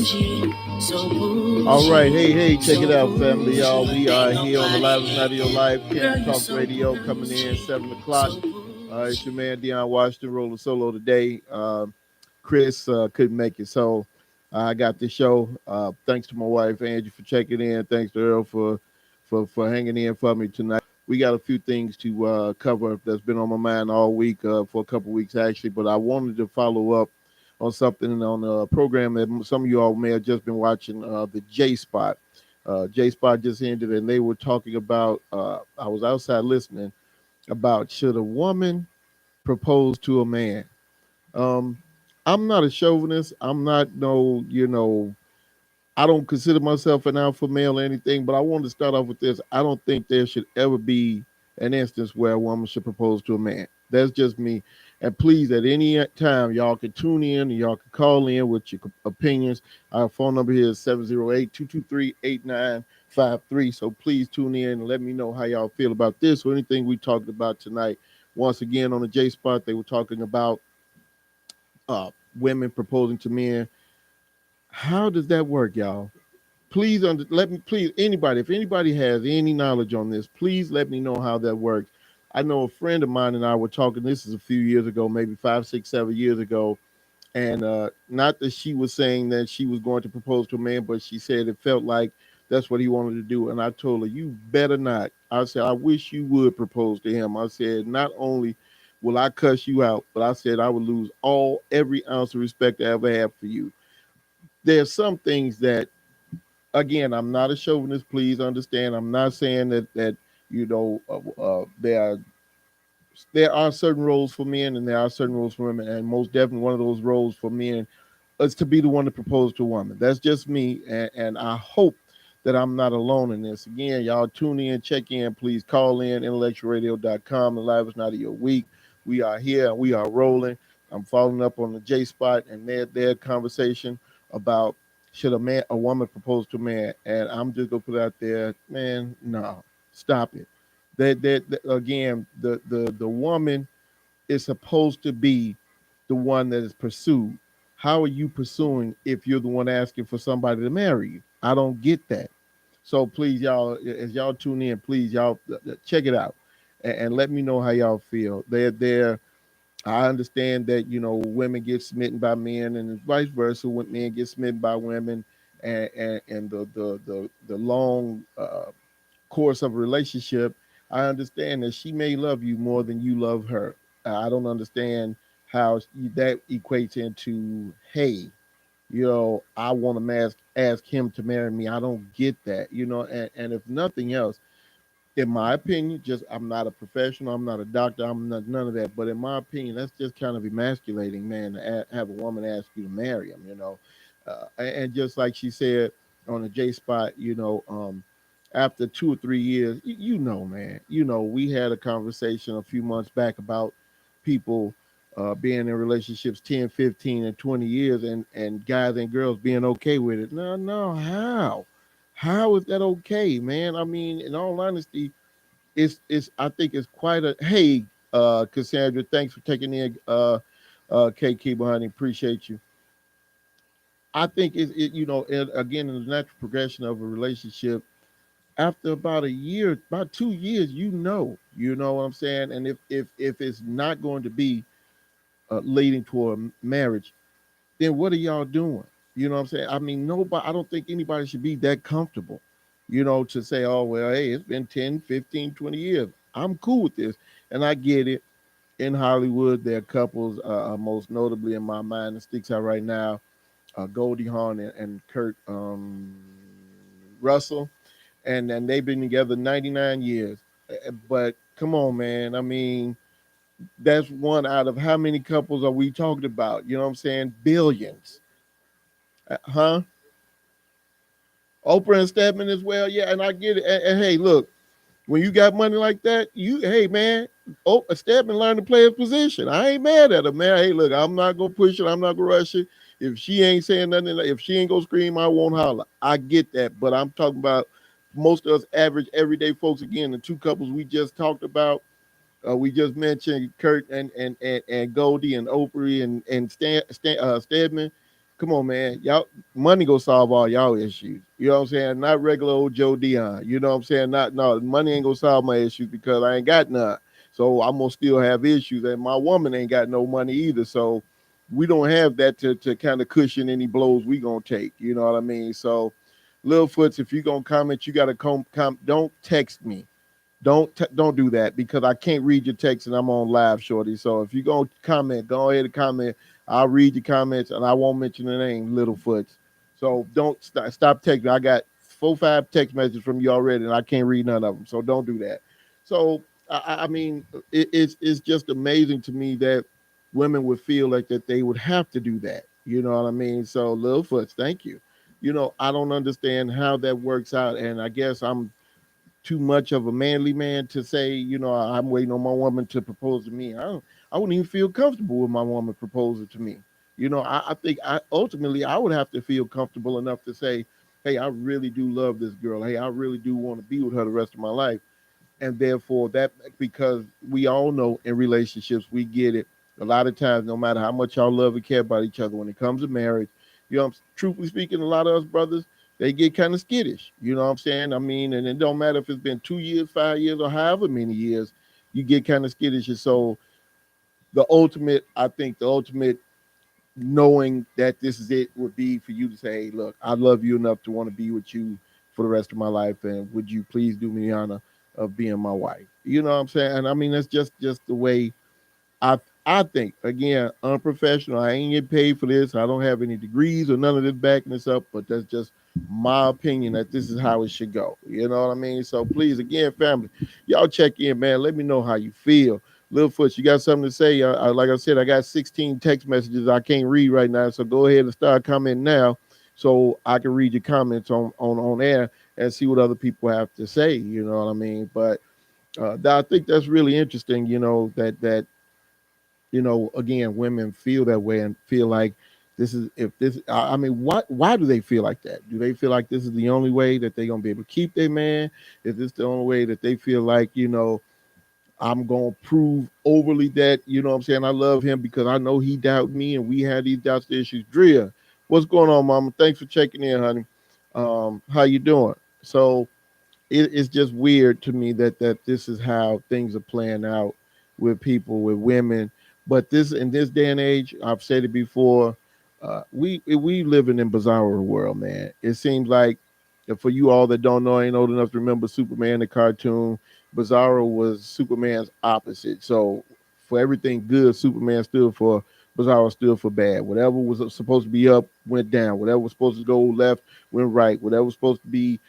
All right, hey, check it out, family, y'all. We are here on the Live is Not Your Life, Candid Talk Radio, coming in 7 o'clock. It's your man, Deion Washington, rolling solo today. Chris couldn't make it, so I got the show. Thanks to my wife, Angie, for checking in. Thanks to Earl for hanging in for me tonight. We got a few things to cover that's been on my mind all week, for a couple weeks, actually, but I wanted to follow up on something on a program that some of you all may have just been watching, the J Spot. J Spot just ended, and they were talking about. I was outside listening about should a woman propose to a man. Um, I'm not a chauvinist. I'm not I don't consider myself an alpha male or anything, but I want to start off with this. I don't think there should ever be an instance where a woman should propose to a man. That's just me. And please, at any time, y'all can tune in and y'all can call in with your opinions. Our phone number here is 708-223-8953. So please tune in and let me know how y'all feel about this or anything we talked about tonight. Once again, on the J Spot, they were talking about women proposing to men. How does that work, y'all? Please please, anybody, if anybody has any knowledge on this, please let me know how that works. I know a friend of mine and I were talking, this is a few years ago, maybe 5, 6, 7 years ago. And not that she was saying that she was going to propose to a man, but she said it felt like that's what he wanted to do. And I told her, you better not. I said, I wish you would propose to him. I said, not only will I cuss you out, but I said I would lose every ounce of respect I ever have for you. There's some things that, again, I'm not a chauvinist. Please understand. I'm not saying that there are certain roles for men and there are certain roles for women, and most definitely one of those roles for men is to be the one to propose to a woman. That's just me, and I hope that I'm not alone in this. Again, y'all tune in, check in, please call in, IntellectualRadio.com. The live is not of your week. We are here and we are rolling. I'm following up on the J Spot and their conversation about should a woman propose to a man, and I'm just gonna put it out there, man, no, stop it. Again, the woman is supposed to be the one that is pursued. How are you pursuing if you're the one asking for somebody to marry you? I don't get that. So please, y'all, as y'all tune in, please, y'all check it out and let me know how y'all feel. I understand that women get smitten by men and vice versa. When men get smitten by women, and the long course of a relationship, I understand that she may love you more than you love her. I don't understand how that equates into, hey, I want to ask him to marry me. I don't get that, and if nothing else, in my opinion, just I'm not a professional, I'm not a doctor, I'm not none of that. But in my opinion, that's just kind of emasculating, man, to have a woman ask you to marry him. And just like she said on the J Spot, after 2 or 3 years, man, we had a conversation a few months back about people being in relationships 10, 15, and 20 years, and guys and girls being okay with it. No, how? How is that okay, man? I mean, in all honesty, it's I think it's quite a hey, Cassandra, thanks for taking in KK honey, appreciate you. I think again, in the natural progression of a relationship, after about a year, about 2 years, you know what I'm saying? And if it's not going to be leading toward marriage, then what are y'all doing? You know what I'm saying? I mean, I don't think anybody should be that comfortable, to say, oh, well, hey, it's been 10, 15, 20 years. I'm cool with this. And I get it. In Hollywood, there are couples, most notably in my mind that sticks out right now, Goldie Hawn and Kurt Russell. And they've been together 99 years. But come on, man. I mean, that's one out of how many couples are we talking about? You know what I'm saying? Billions. Huh? Oprah and Stedman as well. Yeah, and I get it. And hey, look, when you got money like that, hey, man, Stedman learned to play his position. I ain't mad at him, man. Hey, look, I'm not going to push it. I'm not going to rush it. If she ain't saying nothing, if she ain't going to scream, I won't holler. I get that. But I'm talking about most of us average, everyday folks. Again, the two couples we just talked about, we just mentioned Kurt and Goldie and Oprah and Stedman. Come on, man. Y'all money gonna solve all y'all issues. You know what I'm saying? Not regular old Joe Dion. You know what I'm saying? Not no money ain't gonna solve my issues because I ain't got none. So I'm gonna still have issues, and my woman ain't got no money either. So we don't have that to kind of cushion any blows we gonna take. You know what I mean? So Lil Foots, if you gonna comment, you gotta don't text me. Don't do that because I can't read your text and I'm on live, shorty. So if you gonna comment, go ahead and comment. I'll read your comments and I won't mention the name Littlefoots. So don't stop texting. I got 4, 5 text messages from you already, and I can't read none of them. So don't do that. So I mean, it's just amazing to me that women would feel like that they would have to do that. You know what I mean? So Littlefoots, thank you. You know, I don't understand how that works out, and I guess I'm too much of a manly man to say, you know, I'm waiting on my woman to propose to me. I wouldn't even feel comfortable with my woman proposing to me. You know, I think ultimately I would have to feel comfortable enough to say, hey, I really do love this girl. Hey, I really do want to be with her the rest of my life. And therefore that, because we all know in relationships we get it a lot of times, no matter how much y'all love and care about each other, when it comes to marriage, you know, truthfully speaking, a lot of us brothers, they get kind of skittish. You know what I'm saying? I mean, and it don't matter if it's been 2 years, 5 years, or however many years, you get kind of skittish. And so I think the ultimate knowing that this is it would be for you to say, hey, look, I love you enough to want to be with you for the rest of my life, and would you please do me the honor of being my wife? You know what I'm saying? And I mean, that's just the way I I think, again, unprofessional. I ain't getting paid for this. I don't have any degrees or none of this backing this up, but that's just my opinion that this is how it should go. You know what I mean? So please, again, family, y'all check in, man. Let me know how you feel. Littlefoot, you got something to say? Like I said, I got 16 text messages I can't read right now, so go ahead and start commenting now, so I can read your comments on air and see what other people have to say. You know what I mean? But I think that's really interesting. You know that again, women feel that way and feel like this is if this. I mean, why do they feel like that? Do they feel like this is the only way that they're gonna be able to keep their man? Is this the only way that they feel like I'm gonna prove overly that what I'm saying, I love him because I know he doubted me and we had these doubts issues. Drea, what's going on, Mama? Thanks for checking in, honey. How you doing? So it's just weird to me that this is how things are playing out with people, with women. But this in this day and age, I've said it before, we living in bizarre world, man. It seems like, for you all that don't know, ain't old enough to remember Superman the cartoon, Bizarro was Superman's opposite. So for everything good, Superman stood for, Bizarro stood for bad. Whatever was supposed to be up went down. Whatever was supposed to go left went right. Whatever was supposed to be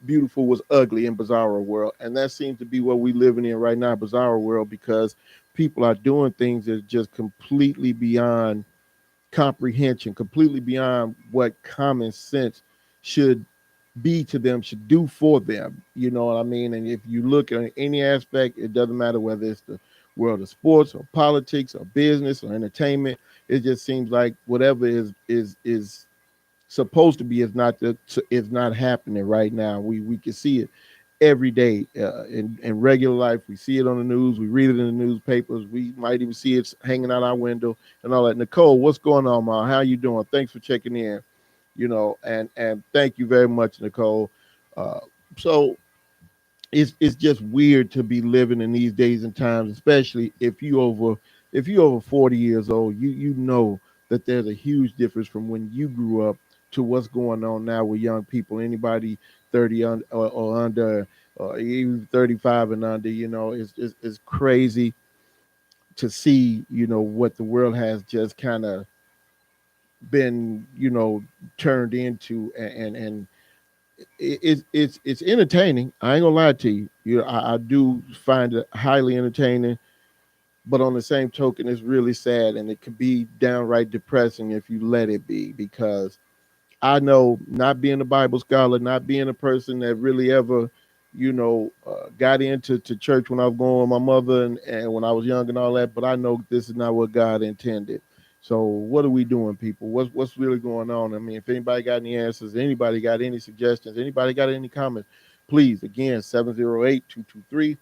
beautiful was ugly in Bizarro world. And that seems to be what we living in right now, Bizarro world, because people are doing things that just completely beyond comprehension, completely beyond what common sense should be to them, should do for them. You know what I mean? And if you look at any aspect, it doesn't matter whether it's the world of sports or politics or business or entertainment. It just seems like whatever is supposed to be is not happening right now. We can see it every day in regular life. We see it on the news. We read it in the newspapers. We might even see it hanging out our window and all that. Nicole, what's going on, Ma? How you doing? Thanks for checking in. And thank you very much, Nicole. Uh, so it's just weird to be living in these days and times, especially if you over 40 years old. You know that there's a huge difference from when you grew up to what's going on now with young people. Anybody 30 or under, or even 35 and under, it's crazy to see what the world has just kind of been turned into. And it's entertaining. I ain't gonna lie to you. I do find it highly entertaining, but on the same token, it's really sad, and it can be downright depressing if you let it be. Because I know, not being a Bible scholar, not being a person that really ever, got into church when I was going with my mother and when I was young and all that, but I know this is not what God intended. So what are we doing, people? What's really going on? I mean, if anybody got any answers, anybody got any suggestions, anybody got any comments, please, again, 708-223-8953.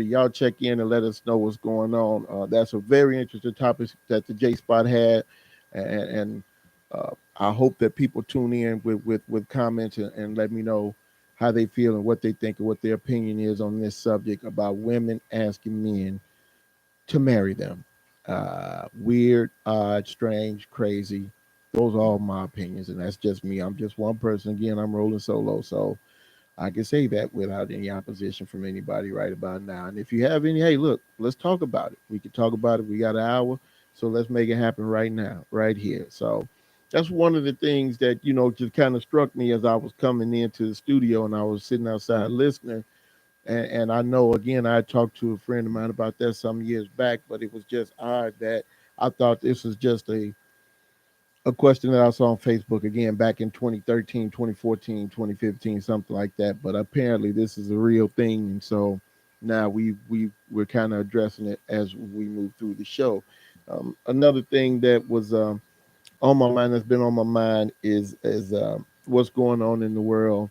Y'all check in and let us know what's going on. That's a very interesting topic that the J Spot had. and I hope that people tune in with comments and let me know how they feel and what they think and what their opinion is on this subject about women asking men to marry them. Weird, odd, strange, crazy. Those are all my opinions, and that's just me. I'm just one person. Again, I'm rolling solo, so I can say that without any opposition from anybody right about now. And if you have any, hey, look, let's talk about it. We can talk about it. We got an hour, so let's make it happen right now, right here. So that's one of the things that just kind of struck me as I was coming into the studio and I was sitting outside listening. And I know, again, I talked to a friend of mine about that some years back, but it was just odd that I thought this was just a question that I saw on Facebook again back in 2013, 2014, 2015, something like that. But apparently this is a real thing. And so now we're kind of addressing it as we move through the show. Another thing that was on my mind, that's been on my mind, is what's going on in the world,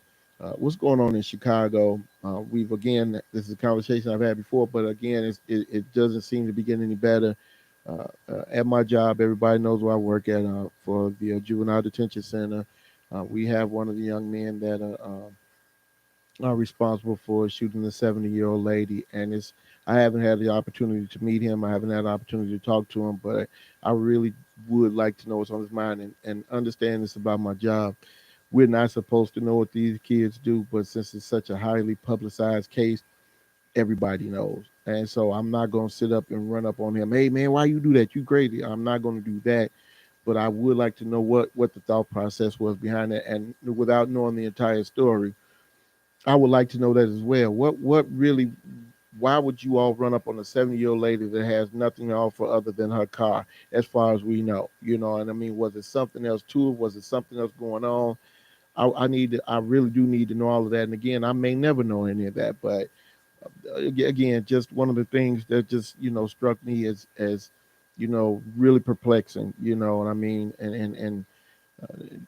what's going on in Chicago. We've again, this is a conversation I've had before, but again, it doesn't seem to be getting any better. At my job, everybody knows where I work at, for the juvenile detention center. We have one of the young men that are responsible for shooting the 70-year-old lady, and it's I haven't had the opportunity to meet him. I haven't had the opportunity to talk to him, but I really would like to know what's on his mind and understand this about my job. We're not supposed to know what these kids do, but since it's such a highly publicized case, everybody knows. And so I'm not going to sit up and run up on him. Hey man, why you do that? You crazy. I'm not going to do that. But I would like to know what the thought process was behind it. And without knowing the entire story, I would like to know that as well. What really, why would you all run up on a 70-year-old lady that has nothing to offer other than her car, as far as we know? And I mean, was it something else to it? Was it something else going on? I really do need to know all of that. And again, I may never know any of that, but again, just one of the things that just struck me as really perplexing. What I mean, and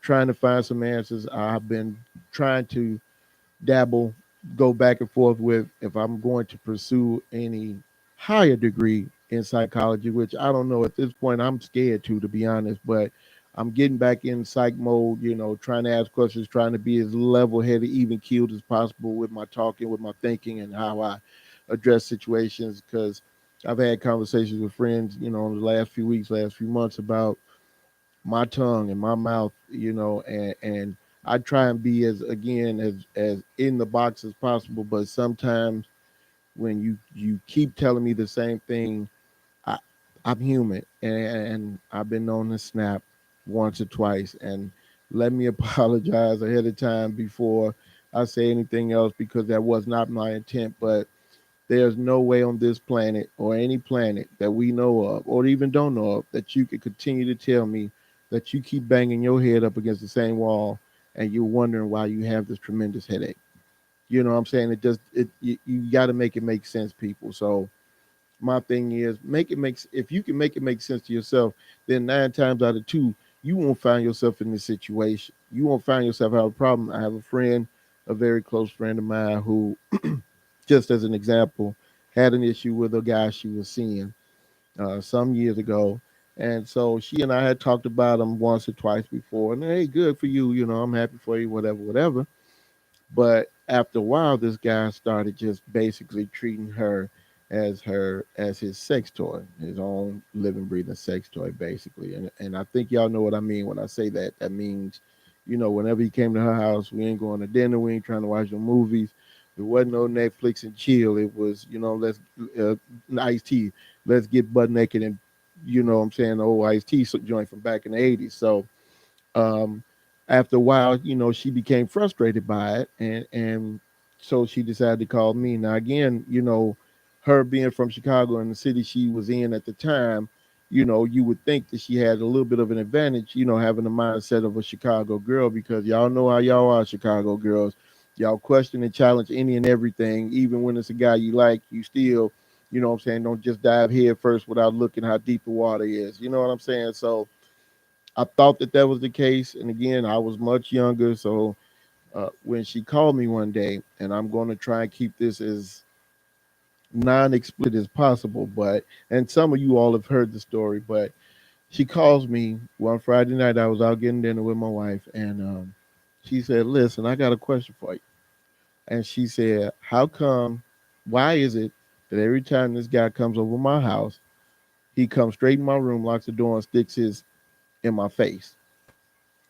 trying to find some answers. I've been trying to dabble, go back and forth with if I'm going to pursue any higher degree in psychology, which I don't know at this point. I'm scared to be honest, but I'm getting back in psych mode, trying to ask questions, trying to be as level headed, even keeled as possible with my talking, with my thinking, and how I address situations. Because I've had conversations with friends, in the last few weeks, last few months about my tongue and my mouth, and I try and be as again as in the box as possible. But sometimes when you keep telling me the same thing, I I'm human, and I've been known to snap once or twice. And let me apologize ahead of time before I say anything else, because that was not my intent. But there's no way on this planet or any planet that we know of or even don't know of that you could continue to tell me that you keep banging your head up against the same wall and you're wondering why you have this tremendous headache. You know what I'm saying? It just you got to make it make sense, people. So my thing is, if you can make it make sense to yourself, then 9 times out of two you won't find yourself in this situation. You won't find yourself have a problem. I have a friend, a very close friend of mine, who just as an example, had an issue with a guy she was seeing some years ago. And so she and I had talked about him once or twice before. And hey, good for you. I'm happy for you, whatever, whatever. But after a while, this guy started just basically treating her as his sex toy, his own living, breathing sex toy, basically. And I think y'all know what I mean when I say that. That means, whenever he came to her house, we ain't going to dinner, we ain't trying to watch no movies. It wasn't no Netflix and chill. It was, let's iced tea. Let's get butt naked and, what I'm saying, the old iced tea joint from back in the '80s. So um, after a while, she became frustrated by it, and so she decided to call me. Now again, her being from Chicago and the city she was in at the time, you would think that she had a little bit of an advantage, having the mindset of a Chicago girl, because y'all know how y'all are, Chicago girls. Y'all question and challenge any and everything, even when it's a guy you like. You still, what I'm saying, don't just dive head first without looking how deep the water is. You know what I'm saying? So I thought that was the case. And again, I was much younger. So when she called me one day, and I'm going to try and keep this as non explicit as possible, and some of you all have heard the story, but She calls me one Friday night. I was out getting dinner with my wife, and she said, "Listen, I got a question for you." And she said, "How come? Why is it that every time this guy comes over my house, he comes straight in my room, locks the door, and sticks his in my face?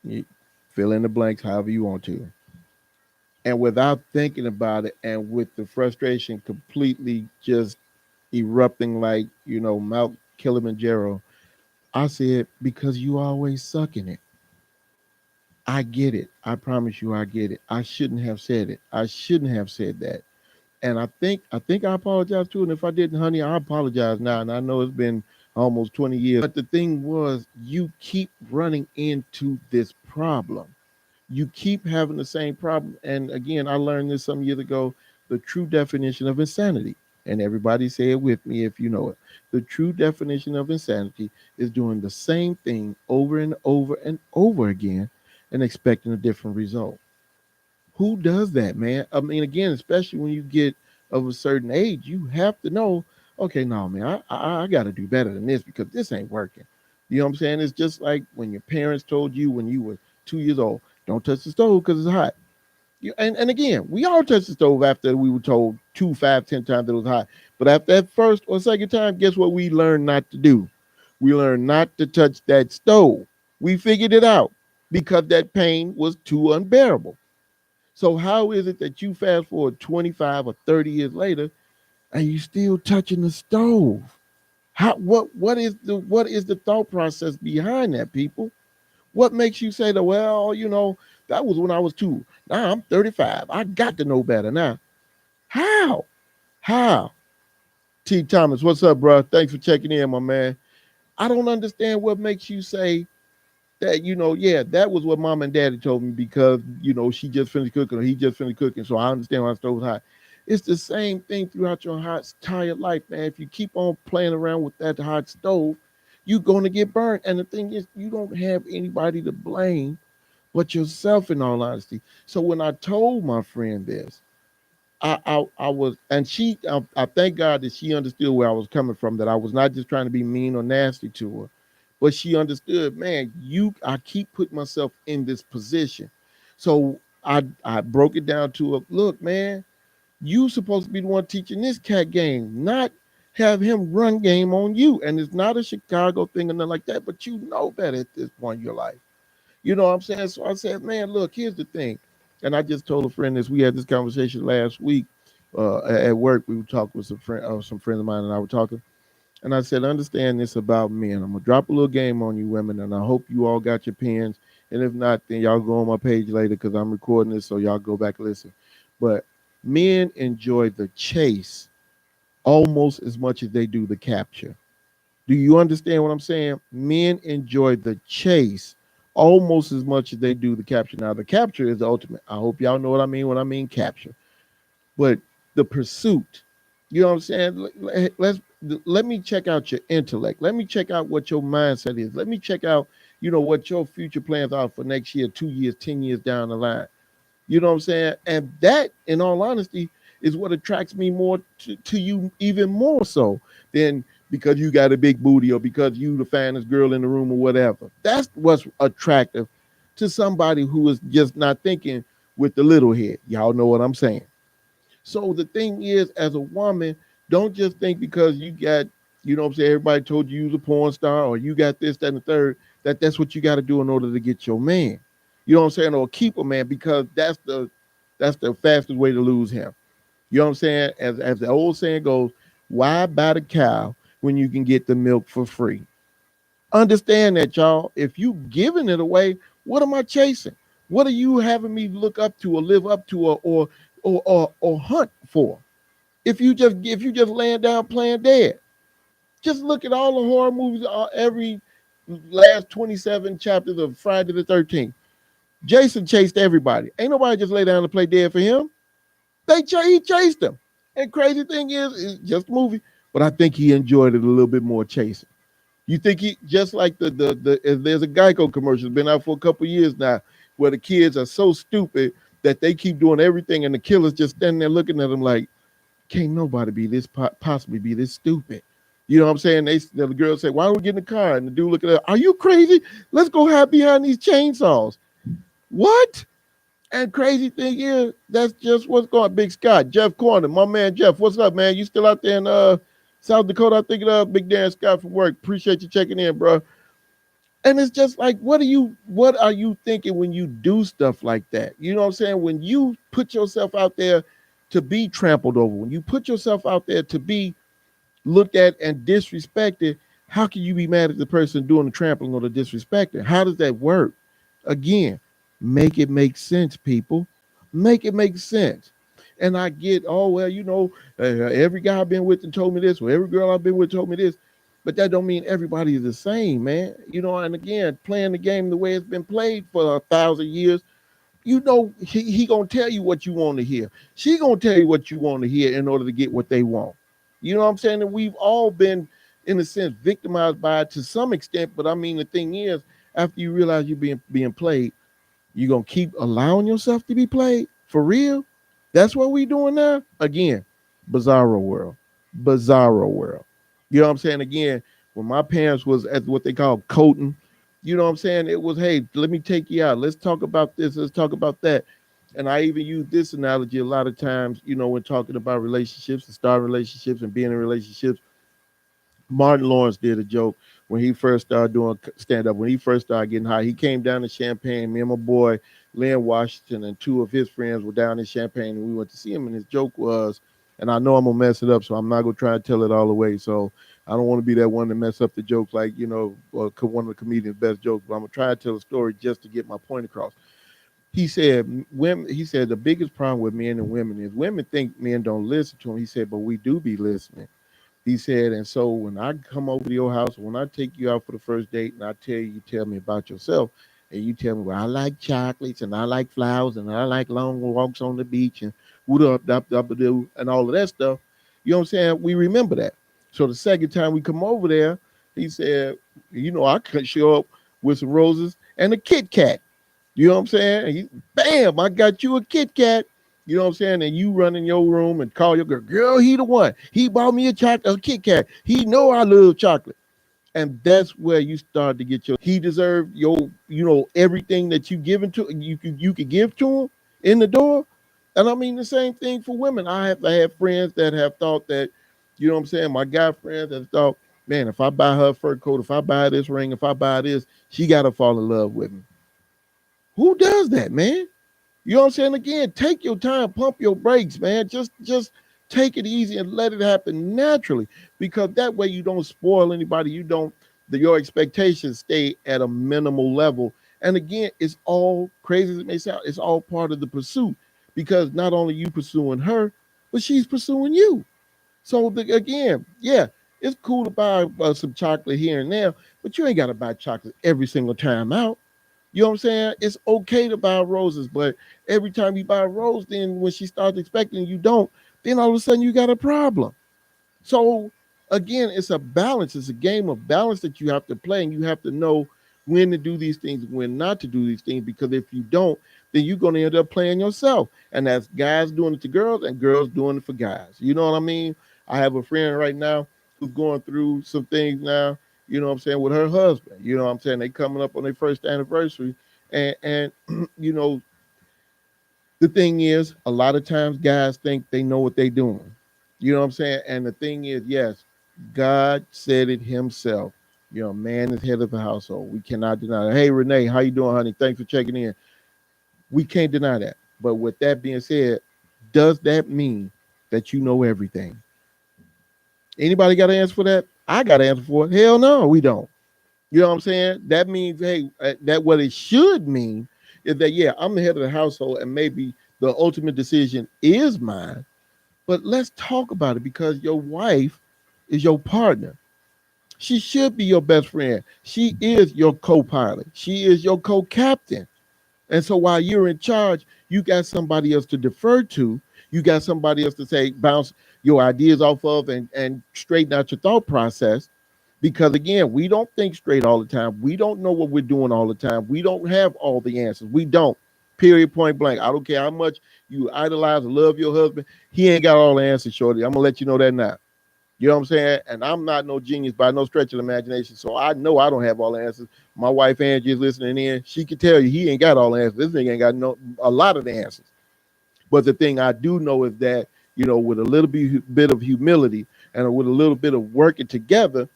You fill in the blanks however you want to." And without thinking about it, and with the frustration completely just erupting like Mount Kilimanjaro, I said, "Because you always suck in it. I get it. I promise you, I get it. I shouldn't have said it. I shouldn't have said that." And I think I apologize too. And if I didn't, honey, I apologize now. And I know it's been almost 20 years. But the thing was, you keep running into this problem. You keep having the same problem. And again, I learned this some years ago, the true definition of insanity. And everybody say it with me if you know it. The true definition of insanity is doing the same thing over and over and over again and expecting a different result. Who does that, man? I mean, again, especially when you get of a certain age, you have to know, okay, no, man, I got to do better than this because this ain't working. You know what I'm saying? It's just like when your parents told you when you were 2 years old, don't touch the stove because it's hot. And again, we all touched the stove after we were told two, five, 10 times that it was hot. But after that first or second time, guess what we learned not to do? We learned not to touch that stove. We figured it out because that pain was too unbearable. So how is it that you fast forward 25 or 30 years later and you still touching the stove? How what is the thought process behind that, people? What makes you say that, well, that was when I was 2. Now I'm 35. I got to know better now. How? How? T Thomas, what's up, bro? Thanks for checking in, my man. I don't understand what makes you say that, yeah, that was what mom and daddy told me because, she just finished cooking or he just finished cooking. So I understand why the stove was hot. It's the same thing throughout your hot, tired life, man. If you keep on playing around with that hot stove, you're going to get burned. And the thing is, you don't have anybody to blame but yourself, in all honesty. So when I told my friend this, I was, and I thank God that she understood where I was coming from, that I was not just trying to be mean or nasty to her, but she understood, man, I keep putting myself in this position. So I broke it down to a look, man, you supposed to be the one teaching this cat game, not have him run game on you. And it's not a Chicago thing or nothing like that, but you know better at this point in your life. You know what I'm saying? So I said, man, look, here's the thing. And I just told a friend this. We had this conversation last week at work. We were talking with some friends of mine, and I were talking. And I said, understand this about men. I'm gonna drop a little game on you women, and I hope you all got your pens. And if not, then y'all go on my page later because I'm recording this, so y'all go back and listen. But men enjoy the chase almost as much as they do the capture. Do you understand what I'm saying? Men enjoy the chase almost as much as they do the capture. Now, the capture is the ultimate. I hope y'all know what I mean when I mean capture. But the pursuit, you know what I'm saying? Let me check out your intellect. Let me check out what your mindset is. Let me check out, what your future plans are for next year, 2 years, 10 years down the line. You know what I'm saying? And that, in all honesty, is what attracts me more to you, even more so than because you got a big booty or because you the finest girl in the room or whatever. That's what's attractive to somebody who is just not thinking with the little head. Y'all know what I'm saying. So the thing is, as a woman, don't just think because you got, what I'm saying, everybody told you was a porn star or you got this, that, and the third, that's what you got to do in order to get your man. You know what I'm saying? Or keep a man because that's the fastest way to lose him. You know what I'm saying? As the old saying goes, why buy the cow when you can get the milk for free? Understand that, y'all. If you giving it away, what am I chasing? What are you having me look up to or live up to or hunt for? If you just laying down playing dead, just look at all the horror movies, every last 27 chapters of Friday the 13th. Jason chased everybody. Ain't nobody just lay down and play dead for him. He chased them. And crazy thing is, it's just a movie, but I think he enjoyed it a little bit more chasing. You think he just like there's a Geico commercial been out for a couple years now where the kids are so stupid that they keep doing everything and the killer's just standing there looking at them like, can't nobody be this possibly be this stupid. You know what I'm saying? The girl say, "Why don't we get in the car?" And the dude look at her, "Are you crazy? Let's go hide behind these chainsaws." What? And crazy thing is, that's just what's going on. Big Scott, Jeff Corner, my man Jeff. What's up, man? You still out there in South Dakota? I think it up. Big Dan Scott from work. Appreciate you checking in, bro. And it's just like, what are you thinking when you do stuff like that? You know what I'm saying? When you put yourself out there to be trampled over, when you put yourself out there to be looked at and disrespected, how can you be mad at the person doing the trampling or the disrespecting? How does that work? Again, make it make sense, people. Make it make sense. And I get, oh well, every guy I've been with and told me this, or every girl I've been with told me this, but that don't mean everybody is the same, man. And again, playing the game the way it's been played for 1,000 years, he gonna tell you what you want to hear. She gonna tell you what you want to hear in order to get what they want. You know what I'm saying? And we've all been, in a sense, victimized by it to some extent. But I mean, the thing is, after you realize you're being played, you gonna keep allowing yourself to be played for real. That's what we doing now. Again, bizarro world, bizarro world. You know what I'm saying? Again, when my parents was at what they call coating, you know what I'm saying? It was, hey, let me take you out. Let's talk about this. Let's talk about that. And I even use this analogy a lot of times, when talking about relationships and starting relationships and being in relationships. Martin Lawrence did a joke when he first started doing stand up, when he first started getting high. He came down to Champaign. Me and my boy, Lynn Washington, and two of his friends were down in Champaign, and we went to see him. And his joke was, and I know I'm going to mess it up, so I'm not going to try to tell it all the way. So I don't want to be that one to mess up the jokes like, one of the comedian's best jokes, but I'm going to try to tell a story just to get my point across. He said, the biggest problem with men and women is women think men don't listen to them. He said, but we do be listening. He said, and so when I come over to your house, when I take you out for the first date and I tell you, you tell me about yourself, and you tell me, well, I like chocolates and I like flowers and I like long walks on the beach and and all of that stuff. You know what I'm saying? We remember that. So the second time we come over there, he said, I could show up with some roses and a Kit Kat. You know what I'm saying? And bam, I got you a Kit Kat. You know what I'm saying? And you run in your room and call your girl, he the one. He bought me a Kit Kat. He know I love chocolate. And that's where you start to get he deserved everything that you could give to him in the door. And I mean the same thing for women. I have friends that have thought that, you know what I'm saying? My guy friends that thought, man, if I buy her a fur coat, if I buy this ring, if I buy this, she gotta fall in love with me. Who does that, man? You know what I'm saying? Again, take your time, pump your brakes, man. Just take it easy and let it happen naturally, because that way you don't spoil anybody. Your expectations stay at a minimal level. And again, it's all crazy as it may sound. It's all part of the pursuit, because not only you pursuing her, but she's pursuing you. So again, yeah, it's cool to buy some chocolate here and there, but you ain't got to buy chocolate every single time out. You know what I'm saying? It's okay to buy roses, but every time you buy a rose, then when she starts expecting you don't, then all of a sudden you got a problem. So again, it's a balance. It's a game of balance that you have to play, and you have to know when to do these things, when not to do these things, because if you don't, then you're going to end up playing yourself. And that's guys doing it to girls and girls doing it for guys. You know what I mean? I have a friend right now who's going through some things now, you know what I'm saying, with her husband. You know what I'm saying? They coming up on their first anniversary. And the thing is, a lot of times guys think they know what they're doing. You know what I'm saying? And the thing is, yes, God said it himself. Man is head of the household. We cannot deny that. Hey, Renee, how you doing, honey? Thanks for checking in. We can't deny that. But with that being said, does that mean that you know everything? Anybody got an answer for that? I got an answer for it. Hell no, we don't. You know what I'm saying? That means, hey, that what it should mean is that, yeah, I'm the head of the household and maybe the ultimate decision is mine. But let's talk about it, because your wife is your partner. She should be your best friend. She is your co-pilot. She is your co-captain. And so while you're in charge, you got somebody else to defer to. You got somebody else to say, bounce your ideas off of and straighten out your thought process. Because again, we don't think straight all the time. We don't know what we're doing all the time. We don't have all the answers. We don't. Period, point blank. I don't care how much you idolize and love your husband. He ain't got all the answers, shorty. I'm going to let you know that now. You know what I'm saying? And I'm not no genius by no stretch of the imagination. So I know I don't have all the answers. My wife Angie is listening in. She can tell you he ain't got all the answers. This nigga ain't got a lot of the answers. But the thing I do know is that, with a little bit of humility and with a little bit of working together,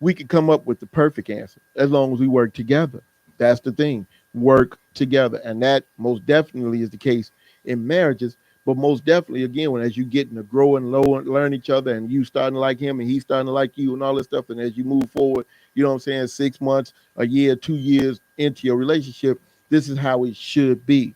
we could come up with the perfect answer as long as we work together. That's the thing. Work together. And that most definitely is the case in marriages. But most definitely, again, when as you get to grow and learn each other and you starting to like him and he's starting to like you and all this stuff. And as you move forward, 6 months, a year, 2 years into your relationship, this is how it should be.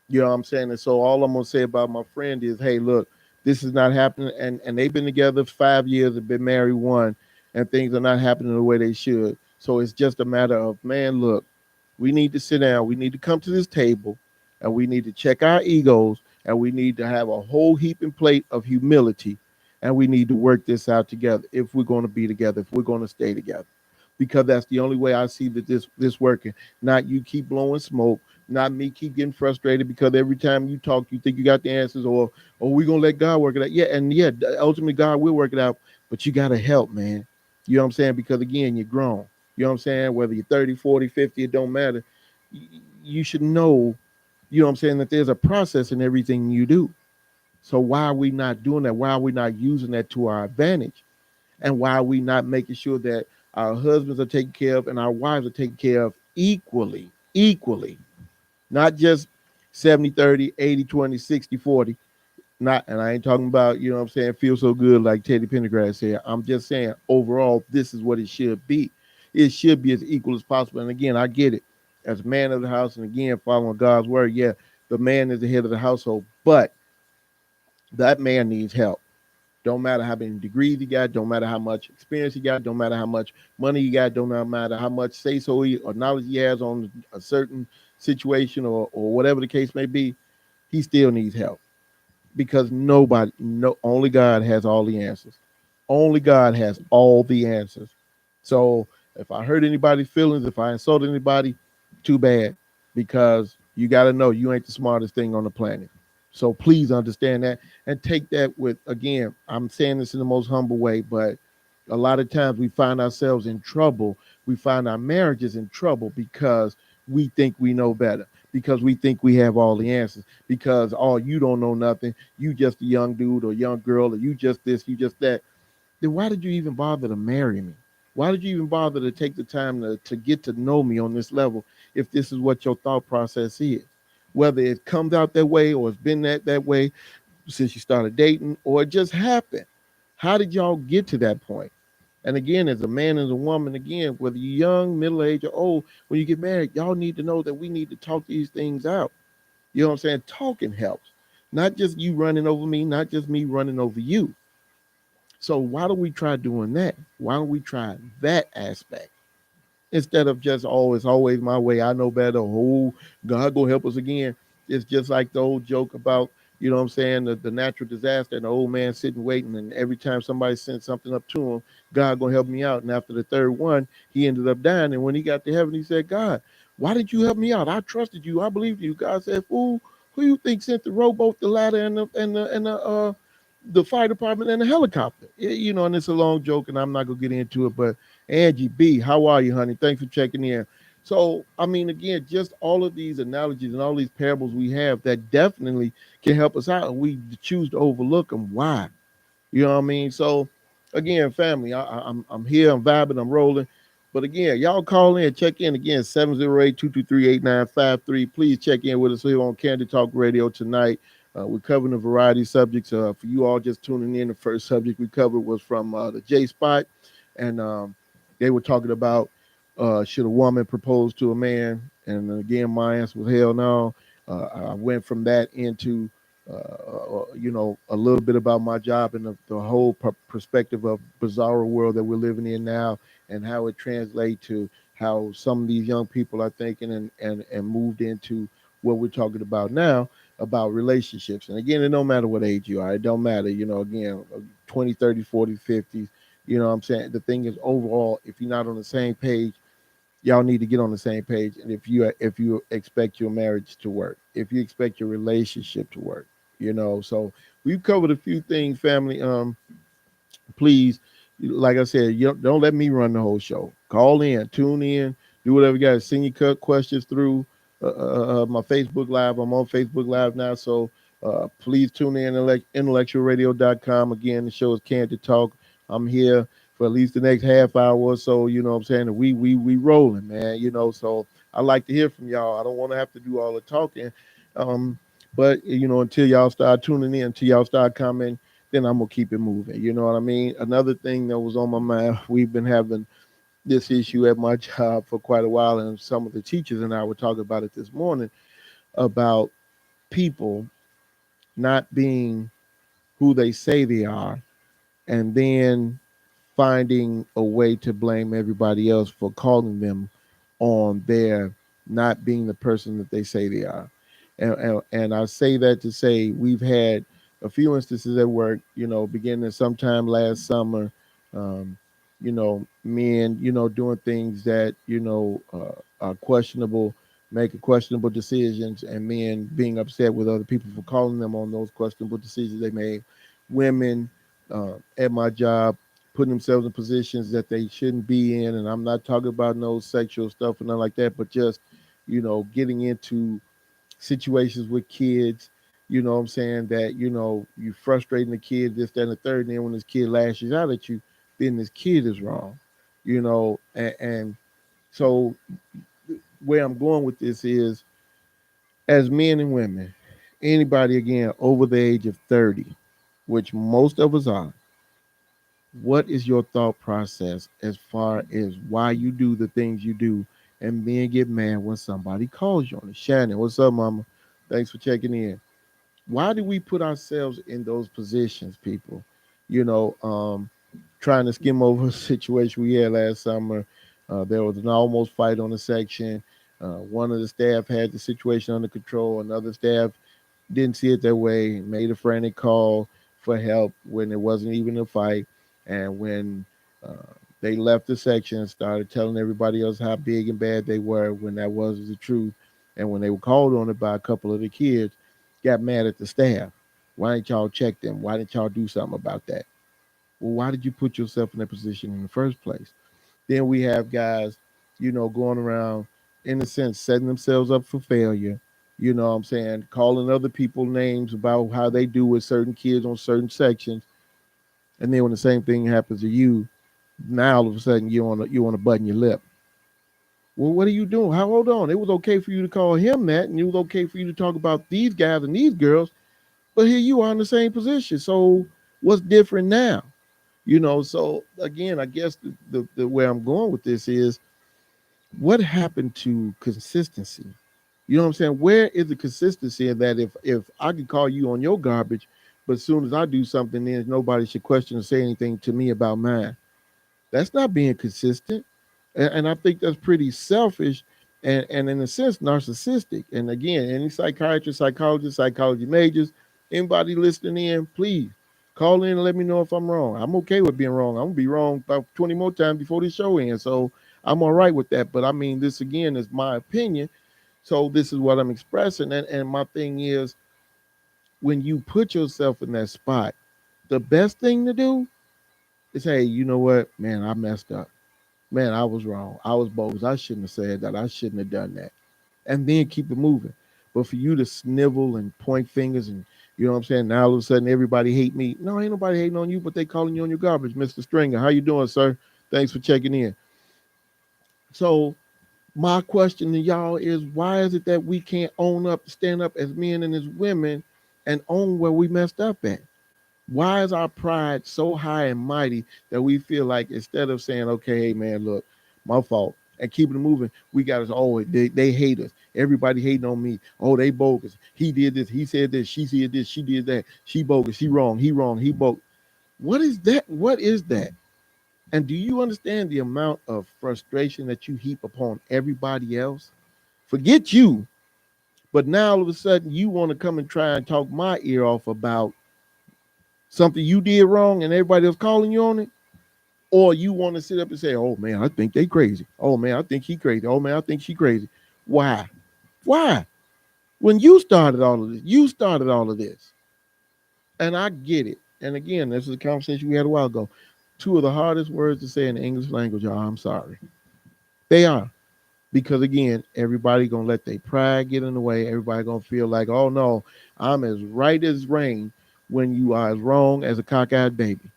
You know what I'm saying? And so all I'm gonna say about my friend is, hey, look, this is not happening. And they've been together 5 years, have been married one, and things are not happening the way they should. So it's just a matter of, man, look, we need to sit down, we need to come to this table, and we need to check our egos, and we need to have a whole heaping plate of humility, and we need to work this out together if we're going to be together, if we're going to stay together. Because that's the only way I see that this working. Not you keep blowing smoke, not me keep getting frustrated because every time you talk, you think you got the answers, or we gonna let God work it out. Yeah, and yeah, ultimately God will work it out, but you gotta help, man. You know what I'm saying? Because again, you're grown. You know what I'm saying? Whether you're 30, 40, 50, it don't matter. You should know, you know what I'm saying, that there's a process in everything you do. So why are we not doing that? Why are we not using that to our advantage? And why are we not making sure that our husbands are taken care of and our wives are taken care of equally, not just 70-30, 80-20, 60-40. Not, and I ain't talking about, you know what I'm saying, feel so good like Teddy Pendergrass said. I'm just saying overall, this is what it should be. It should be as equal as possible. And again, I get it. As a man of the house, and again, following God's word, yeah, the man is the head of the household, but that man needs help. Don't matter how many degrees he got, don't matter how much experience he got, don't matter how much money he got, don't matter how much say so or knowledge he has on a certain situation or whatever the case may be, he still needs help. Because only God has all the answers. Only God has all the answers. So if I hurt anybody's feelings, if I insult anybody, too bad, because you got to know you ain't the smartest thing on the planet. So please understand that and take that with, again, I'm saying this in the most humble way, but a lot of times we find ourselves in trouble. We find our marriages in trouble because we think we know better, because we think we have all the answers, because, oh, you don't know nothing. You just a young dude or young girl, or you just this, you just that. Then why did you even bother to marry me? Why did you even bother to take the time to get to know me on this level if this is what your thought process is? Whether it comes out that way or it's been that way since you started dating or it just happened. How did y'all get to that point? And again, as a man and a woman, again, whether you're young, middle age, or old, when you get married, y'all need to know that we need to talk these things out. You know what I'm saying? Talking helps. Not just you running over me, not just me running over you. So why don't we try doing that? Why don't we try that aspect instead of just, oh, it's always my way. I know better. Oh, God go help us again. It's just like the old joke about, you know what I'm saying, the natural disaster and the old man sitting waiting. And every time somebody sent something up to him, God gonna help me out. And after the third one, he ended up dying. And when he got to heaven, he said, God, why did you help me out? I trusted you. I believed you. God said, fool, who you think sent the rowboat, the ladder, and the fire department and the helicopter? And it's a long joke, and I'm not gonna get into it, but Angie B, how are you, honey? Thanks for checking in. So, I mean, again, just all of these analogies and all these parables we have that definitely can help us out, and we choose to overlook them. Why? You know what I mean? So, again, family, I'm here, I'm vibing, I'm rolling. But again, y'all call in, check in again, 708-223-8953. Please check in with us here on Candid Talk Radio tonight. We're covering a variety of subjects. For you all just tuning in, the first subject we covered was from the J Spot. And they were talking about should a woman propose to a man? And again, my answer was hell no. I went from that into a little bit about my job and the whole perspective of bizarre world that we're living in now, and how it translates to how some of these young people are thinking and moved into what we're talking about now about relationships. And again, it don't matter what age you are. It don't matter, again, 20, 30, 40, 50s. You know what I'm saying? The thing is, overall, if you're not on the same page, y'all need to get on the same page. And if you expect your marriage to work, if you expect your relationship to work, so we've covered a few things, family. Please, like I said, you don't let me run the whole show. Call in, tune in, do whatever you got to. Send your questions through my Facebook Live. I'm on Facebook Live now, so please tune in, IntellectualRadio.com. Again, the show is Candid Talk. I'm here for at least the next half hour or so. You know what I'm saying? We rolling, man. You know, so I like to hear from y'all. I don't want to have to do all the talking. Um, but until y'all start tuning in, until y'all start commenting, then I'm gonna keep it moving. You know what I mean? Another thing that was on my mind, we've been having this issue at my job for quite a while, and some of the teachers and I were talking about it this morning about people not being who they say they are, and then finding a way to blame everybody else for calling them on their not being the person that they say they are. And I say that to say we've had a few instances at work, beginning sometime last summer, um, men, doing things that, are questionable, making questionable decisions, and men being upset with other people for calling them on those questionable decisions they made. Women at my job putting themselves in positions that they shouldn't be in. And I'm not talking about no sexual stuff and nothing like that, but just, getting into situations with kids, you know what I'm saying, that, you frustrating the kid, this, that, and the third. And then when this kid lashes out at you, then this kid is wrong, and so where I'm going with this is, as men and women, anybody again over the age of 30, which most of us are, what is your thought process as far as why you do the things you do and then get mad when somebody calls you on it? Shannon, what's up, mama? Thanks for checking in. Why do we put ourselves in those positions, people? You know, um, Trying to skim over a situation we had last summer. There was an almost fight on the section. One of the staff had the situation under control. Another staff didn't see it that way, made a frantic call for help when it wasn't even a fight. And when they left the section and started telling everybody else how big and bad they were when that wasn't the truth. And when they were called on it by a couple of the kids, got mad at the staff. Why didn't y'all check them? Why didn't y'all do something about that? Well, why did you put yourself in that position in the first place? Then we have guys, going around, in a sense, setting themselves up for failure. You know what I'm saying? Calling other people names about how they do with certain kids on certain sections. And then when the same thing happens to you, now all of a sudden you want to button your lip. Well, what are you doing? How hold on? It was okay for you to call him that, and it was okay for you to talk about these guys and these girls, but here you are in the same position. So what's different now? So again, I guess the where I'm going with this is, what happened to consistency? You know what I'm saying? Where is the consistency in that if I could call you on your garbage, but as soon as I do something, then nobody should question or say anything to me about mine? That's not being consistent. And I think that's pretty selfish and in a sense narcissistic. And again, any psychiatrist, psychologist, psychology majors, anybody listening in, please call in and let me know if I'm wrong. I'm okay with being wrong. I'm gonna be wrong about 20 more times before the show ends. So I'm all right with that. But I mean, this again is my opinion. So this is what I'm expressing. And my thing is, when you put yourself in that spot, the best thing to do is, hey, you know what, man, I messed up. Man, I was wrong. I was bogus. I shouldn't have said that. I shouldn't have done that. And then keep it moving. But for you to snivel and point fingers and, you know what I'm saying, now all of a sudden everybody hate me. No, ain't nobody hating on you, but they calling you on your garbage, Mr. Stringer. How you doing, sir? Thanks for checking in. So my question to y'all is, why is it that we can't own up, stand up as men and as women and own where we messed up at? Why is our pride so high and mighty that we feel like instead of saying, okay, hey man, look, my fault, and keeping it moving, we got to, oh, they hate us. Everybody hating on me. Oh, they bogus. He did this. He said this. She said this. She did that. She bogus. She wrong. He wrong. He bogus. What is that? What is that? And do you understand the amount of frustration that you heap upon everybody else? Forget you. But now all of a sudden you want to come and try and talk my ear off about something you did wrong and everybody else calling you on it, or you want to sit up and say, "Oh man, I think they crazy. Oh man, I think he crazy. Oh man, I think she crazy." Why? Why? When you started all of this, and I get it. And again, this is a conversation we had a while ago. Two of the hardest words to say in the English language are "I'm sorry." They are. Because again, everybody gonna let their pride get in the way. Everybody gonna feel like, oh no, I'm as right as rain when you are as wrong as a cockeyed baby.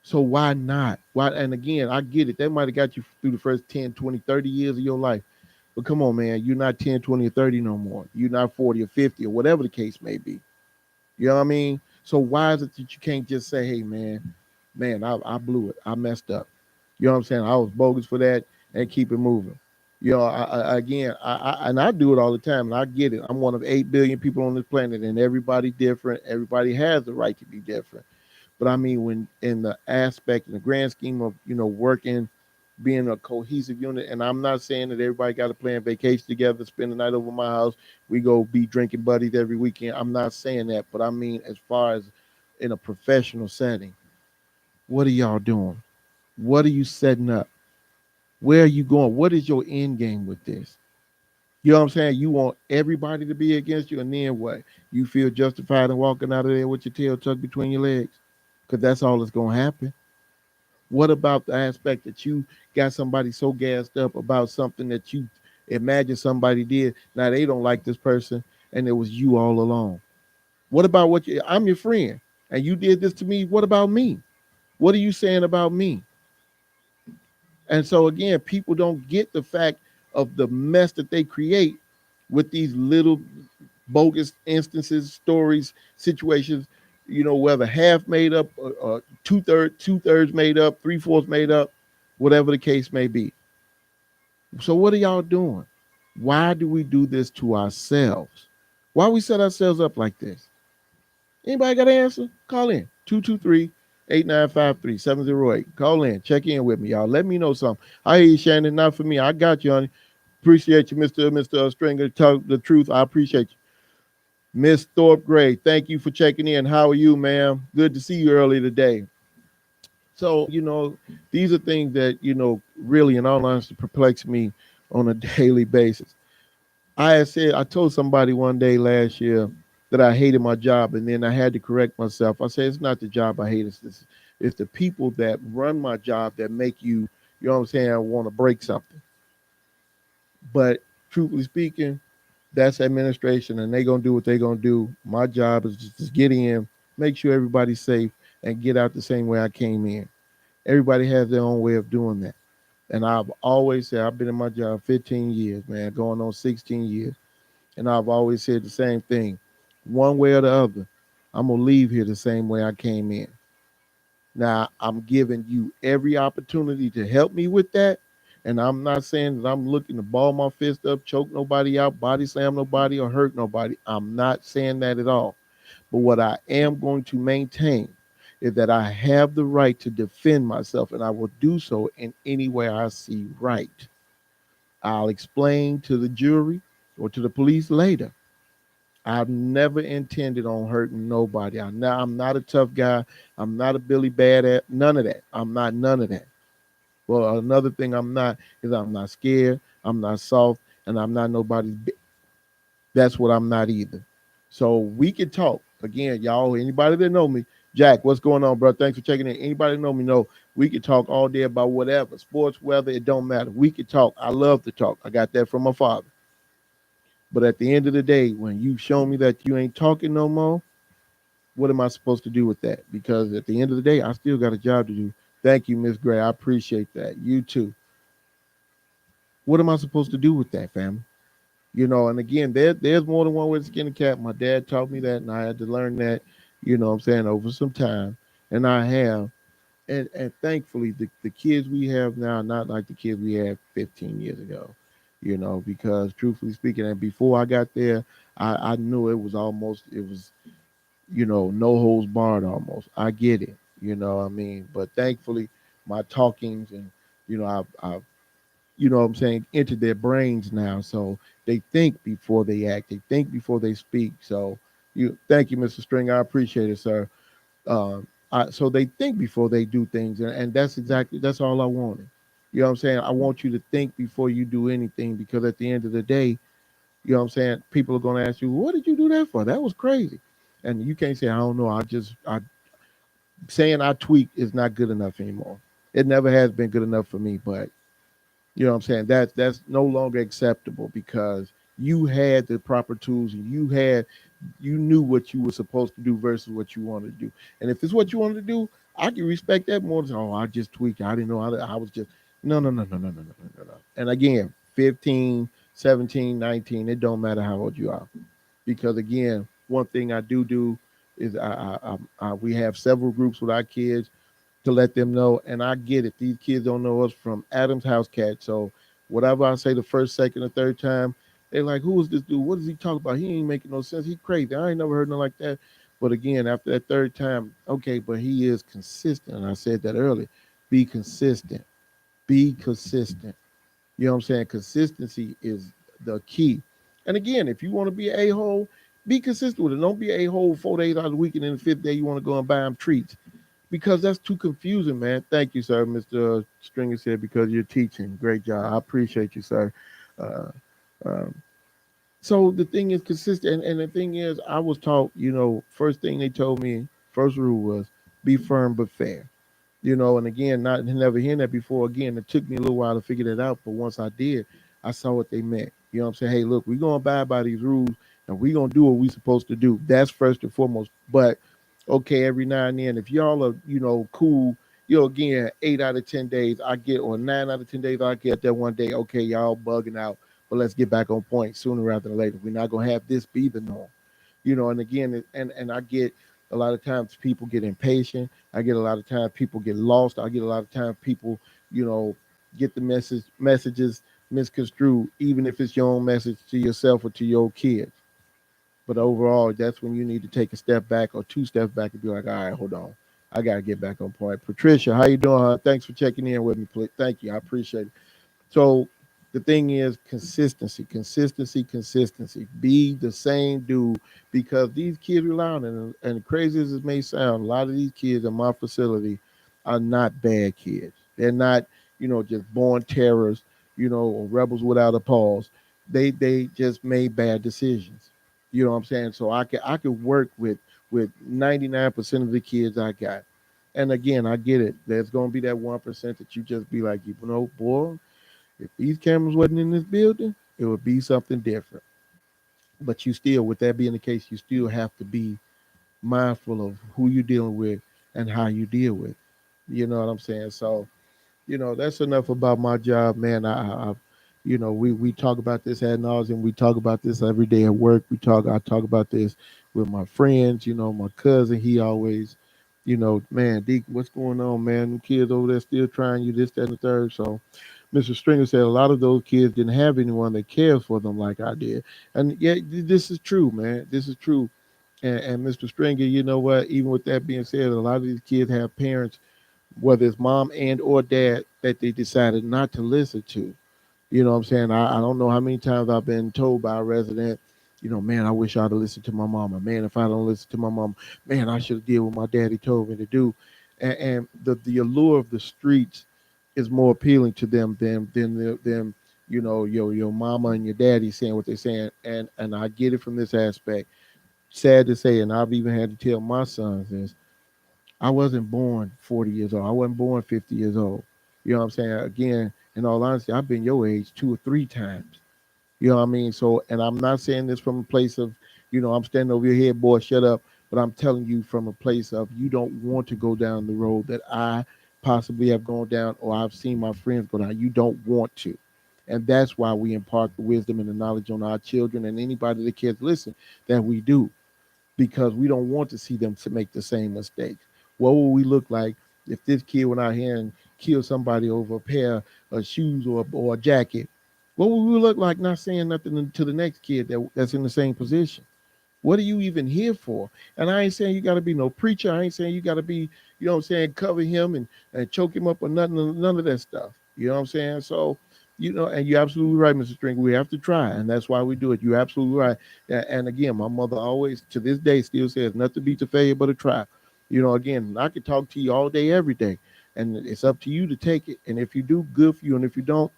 So why not? Why? And again, I get it. That might have got you through the first 10, 20, 30 years of your life. But come on, man, you're not 10, 20, or 30 no more. You're not 40 or 50 or whatever the case may be. You know what I mean? So why is it that you can't just say, hey, man, I blew it. I messed up. You know what I'm saying? I was bogus for that and keep it moving. You know, again, and I do it all the time, and I get it. I'm one of 8 billion people on this planet, and everybody different. Everybody has the right to be different. But I mean, when in the aspect, in the grand scheme of, working, being a cohesive unit, and I'm not saying that everybody got to plan vacation together, spend the night over my house, we go be drinking buddies every weekend. I'm not saying that, but I mean, as far as in a professional setting, what are y'all doing? What are you setting up? Where are you going? What is your end game with this? You know what I'm saying? You want everybody to be against you, and then what? You feel justified in walking out of there with your tail tucked between your legs? Because that's all that's going to happen. What about the aspect that you got somebody so gassed up about something that you imagine somebody did? Now they don't like this person, and it was you all along. What about I'm your friend, and you did this to me. What about me? What are you saying about me? And so again, people don't get the fact of the mess that they create with these little bogus instances, stories, situations. Whether half made up, or two thirds made up, three-fourths made up, whatever the case may be. So what are y'all doing? Why do we do this to ourselves? Why we set ourselves up like this? Anybody got an answer? Call in 223-895-3708. Call in, check in with me, y'all. Let me know something. I hear you, Shannon. Not for me. I got you, honey. Appreciate you, Mr. Stringer. Tell the truth. I appreciate you. Miss Thorpe Gray, thank you for checking in. How are you, ma'am? Good to see you early today. So, these are things that, really, in all honesty, perplex me on a daily basis. I told somebody one day last year that I hated my job, and then I had to correct myself. I said, it's not the job I hate, it's the people that run my job that make you know what I'm saying, want to break something. But truthfully speaking, that's administration, and they're gonna do what they're gonna do. My job is just to get in, make sure everybody's safe, and get out the same way I came in. Everybody has their own way of doing that. And I've always said, I've been in my job 15 years, man, going on 16 years. And I've always said the same thing. One way or the other, I'm gonna leave here the same way I came in. Now, I'm giving you every opportunity to help me with that. And I'm not saying that I'm looking to ball my fist up, choke nobody out, body slam nobody, or hurt nobody. I'm not saying that at all. But what I am going to maintain is that I have the right to defend myself, and I will do so in any way I see right. I'll explain to the jury or to the police later. I've never intended on hurting nobody. I'm not a tough guy. I'm not a Billy Bad at none of that. I'm not none of that. Well, another thing I'm not is I'm not scared. I'm not soft, and I'm not nobody's. That's what I'm not either. So we can talk again, y'all. Anybody that know me, Jack, what's going on, bro? Thanks for checking in. Anybody that know me know we can talk all day about whatever, sports, weather. It don't matter. We can talk. I love to talk. I got that from my father. But at the end of the day, when you show me that you ain't talking no more, what am I supposed to do with that? Because at the end of the day, I still got a job to do. Thank you, Miss Gray. I appreciate that. You too. What am I supposed to do with that, family? And again, there's more than one way to skin a cat. My dad taught me that, and I had to learn that, what I'm saying, over some time. And I have. And thankfully, the kids we have now are not like the kids we had 15 years ago, because truthfully speaking, and before I got there, I knew it was no holds barred almost. I get it, what I mean? But thankfully, my talkings and, I've what I'm saying, entered their brains now. So they think before they act, they think before they speak. So thank you, Mr. String. I appreciate it, sir. So they think before they do things. And that's all I wanted. You know what I'm saying? I want you to think before you do anything, because at the end of the day, you know what I'm saying, people are going to ask you, what did you do that for? That was crazy. And you can't say, I don't know. I saying I tweak is not good enough anymore. It never has been good enough for me, but you know what I'm saying? That's no longer acceptable because you had the proper tools and you knew what you were supposed to do versus what you wanted to do. And if it's what you wanted to do, I can respect that more than, oh, I just tweaked. I didn't know. I was just no, no, no, no, no, no, no, no, no. And again, 15, 17, 19, it don't matter how old you are. Because again, one thing I do is we have several groups with our kids to let them know. And I get it. These kids don't know us from Adam's house cat. So whatever I say the first, second, or third time, they're like, who is this dude? What does he talk about? He ain't making no sense. He crazy. I ain't never heard nothing like that. But again, after that third time, okay, but he is consistent. And I said that earlier. Be consistent. Be consistent. You know what I'm saying? Consistency is the key. And again, if you want to be an a-hole, be consistent with it. Don't be an a-hole 4 days out of the week and then the fifth day you want to go and buy them treats because that's too confusing, man. Thank you, sir. Mr. Stringer said, because you're teaching. Great job. I appreciate you, sir. Uh, um, so the thing is consistent. And the thing is, I was taught, first thing they told me, first rule was be firm but fair. And again, not never hearing that before. Again, it took me a little while to figure that out. But once I did, I saw what they meant. You know what I'm saying? Hey, look, we're going to abide by these rules and we're going to do what we're supposed to do. That's first and foremost. But okay, every now and then, if y'all are, cool, again, 8 out of 10 days I get, or 9 out of 10 days I get that one day, okay, y'all bugging out, but let's get back on point sooner rather than later. We're not going to have this be the norm. And again, and I get a lot of times people get impatient. I get a lot of times people get lost. I get a lot of times people, get the messages misconstrued, even if it's your own message to yourself or to your kids. But overall, that's when you need to take a step back or two steps back and be like, all right, hold on. I got to get back on point. Patricia, how you doing, huh? Thanks for checking in with me, please. Thank you. I appreciate it. So the thing is consistency, consistency, consistency. Be the same dude because these kids rely on it. And crazy as it may sound, a lot of these kids in my facility are not bad kids. They're not, just born terrorists, or rebels without a pause. They just made bad decisions. You know what I'm saying? So I could work with 99% of the kids I got. And again, I get it. There's gonna be that 1% that you just be like, boy, if these cameras wasn't in this building, it would be something different. But you still, with that being the case, you still have to be mindful of who you're dealing with and how you deal with. You know what I'm saying? So, that's enough about my job, man. We talk about this ad nauseum. We talk about this every day at work. I talk about this with my friends. My cousin, he always, man, Deke, what's going on, man? Them kids over there still trying you this, that, and the third. So, Mr. Stringer said a lot of those kids didn't have anyone that cares for them like I did. And yeah, this is true, man. This is true. And Mr. Stringer, you know what? Even with that being said, a lot of these kids have parents, whether it's mom and or dad, that they decided not to listen to. You know what I'm saying? I don't know how many times I've been told by a resident, man, I wish I'd have listened to my mama. Man, if I don't listen to my mom, man, I should have did what my daddy told me to do. And the allure of the streets is more appealing to them than your mama and your daddy saying what they're saying. And I get it from this aspect. Sad to say, and I've even had to tell my sons this, I wasn't born 40 years old. I wasn't born 50 years old. You know what I'm saying? Again, in all honesty, I've been your age 2 or 3 times. You know what I mean? So, and I'm not saying this from a place of, I'm standing over your head, boy, shut up. But I'm telling you from a place of you don't want to go down the road that I possibly have gone down or I've seen my friends go down. You don't want to. And that's why we impart the wisdom and the knowledge on our children and anybody that cares to listen that we do because we don't want to see them to make the same mistakes. What will we look like if this kid went out here and killed somebody over a pair of shoes or a jacket? What will we look like not saying nothing to the next kid that's in the same position? What are you even here for? And I ain't saying you got to be no preacher. I ain't saying you got to be, what I'm saying, cover him and choke him up or nothing, none of that stuff. You know what I'm saying? So, and you're absolutely right, Mr. String. We have to try, and that's why we do it. You're absolutely right. And again, my mother always, to this day, still says, nothing beats a failure but a try. Again, I could talk to you all day, every day, and it's up to you to take it. And if you do, good for you. And if you don't,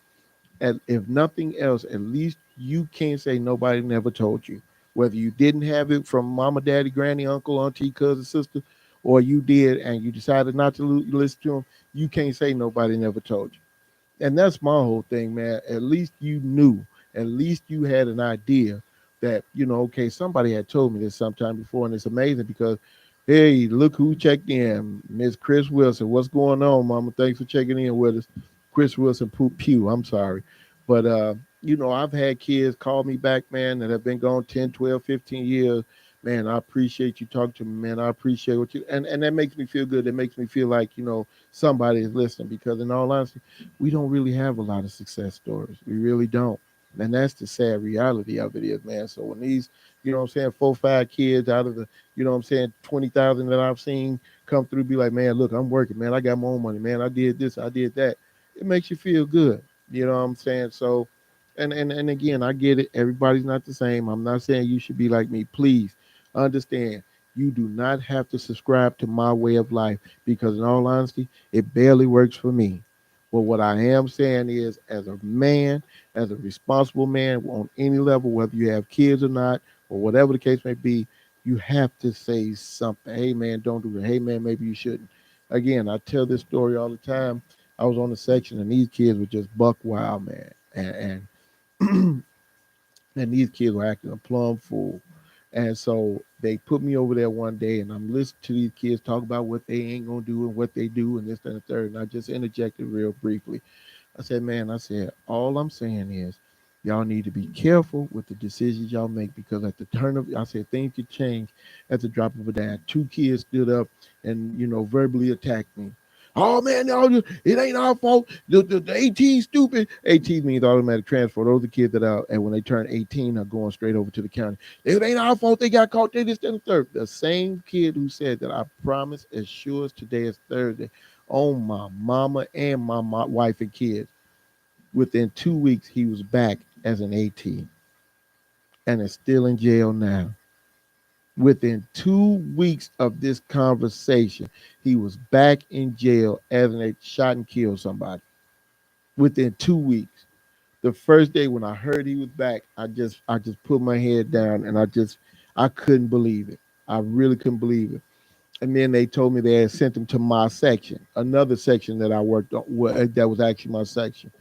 if nothing else, at least you can't say nobody never told you. Whether you didn't have it from mama, daddy, granny, uncle, auntie, cousin, sister, or you did and you decided not to listen to them, you can't say nobody never told you. And that's my whole thing, man. At least you knew, at least you had an idea that, okay, somebody had told me this sometime before. And it's amazing because, hey, look who checked in. Miss Chris Wilson. What's going on, mama? Thanks for checking in with us. Chris Wilson Pew. I'm sorry. But, I've had kids call me back, man, that have been gone 10, 12, 15 years. Man, I appreciate you talking to me, man. I appreciate what you, and that makes me feel good. It makes me feel like, somebody is listening because in all honesty, we don't really have a lot of success stories. We really don't. And that's the sad reality of it is, man. So when these, 4, 5 kids out of the, 20,000 that I've seen come through, be like, man, look, I'm working, man. I got my own money, man. I did this, I did that. It makes you feel good. You know what I'm saying? So, and again, I get it. Everybody's not the same. I'm not saying you should be like me. Please understand. You do not have to subscribe to my way of life because, in all honesty, it barely works for me. But what I am saying is, as a man, as a responsible man on any level, whether you have kids or not, or whatever the case may be, you have to say something. Hey, man, don't do that. Hey, man, maybe you shouldn't. Again, I tell this story all the time. I was on the section, and these kids were just buck wild, man, and and these kids were acting a plumb fool. And so they put me over there one day, and I'm listening to these kids talk about what they ain't gonna do and what they do, and this, that, and the third. And I just interjected real briefly. I said, man, I said, all I'm saying is y'all need to be careful with the decisions y'all make because at the turn of, I said, things could change at the drop of a dime. 2 kids stood up and, verbally attacked me. Oh, man, no, it ain't our fault. The 18 stupid. 18 means automatic transfer. Those are kids that are, and when they turn 18, are going straight over to the county. It ain't our fault they got caught. They this, that, and the third. The same kid who said that I promise as sure as today is Thursday on my mama and my wife and kids. Within 2 weeks, he was back as an 18 and is still in jail now. Within 2 weeks of this conversation, he was back in jail as an shot and killed somebody. Within 2 weeks. The first day when I heard he was back, I just put my head down and I couldn't believe it. I really couldn't believe it. And then they told me they had sent him to my section, another section that I worked on, that was actually my section.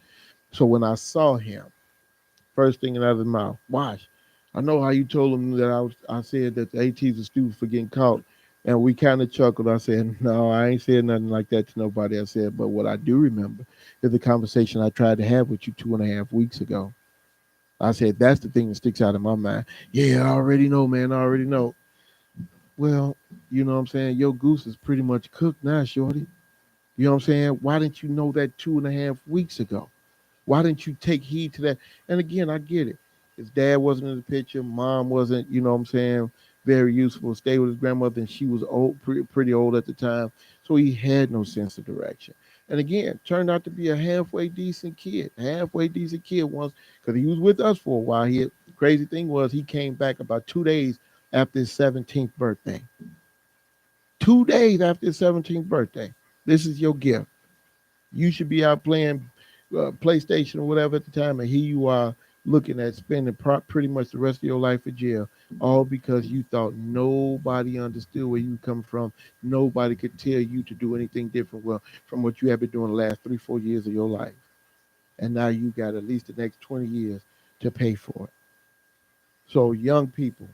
So when I saw him, first thing out of his mouth, watch. I know how you told him that I said that the ATs are stupid for getting caught. And we kind of chuckled. I said, no, I ain't said nothing like that to nobody. I said, but what I do remember is the conversation I tried to have with you 2.5 weeks ago. I said, that's the thing that sticks out in my mind. Yeah, I already know, man. I already know. Well, you know what I'm saying? Your goose is pretty much cooked now, shorty. You know what I'm saying? Why didn't you know that 2.5 weeks ago? Why didn't you take heed to that? And again, I get it. His dad wasn't in the picture. Mom wasn't, you know what I'm saying, very useful. Stayed with his grandmother, and she was old, pretty old at the time. So he had no sense of direction. And again, turned out to be a halfway decent kid once, because he was with us for a while. Crazy thing was he came back about 2 days after his 17th birthday. 2 days after his 17th birthday. This is your gift. You should be out playing PlayStation or whatever at the time, and here you are looking at spending pretty much the rest of your life in jail, all because you thought nobody understood where you come from. Nobody could tell you to do anything different, well, from what you have been doing the last 3, 4 years of your life. And now you got at least the next 20 years to pay for it. So, young people,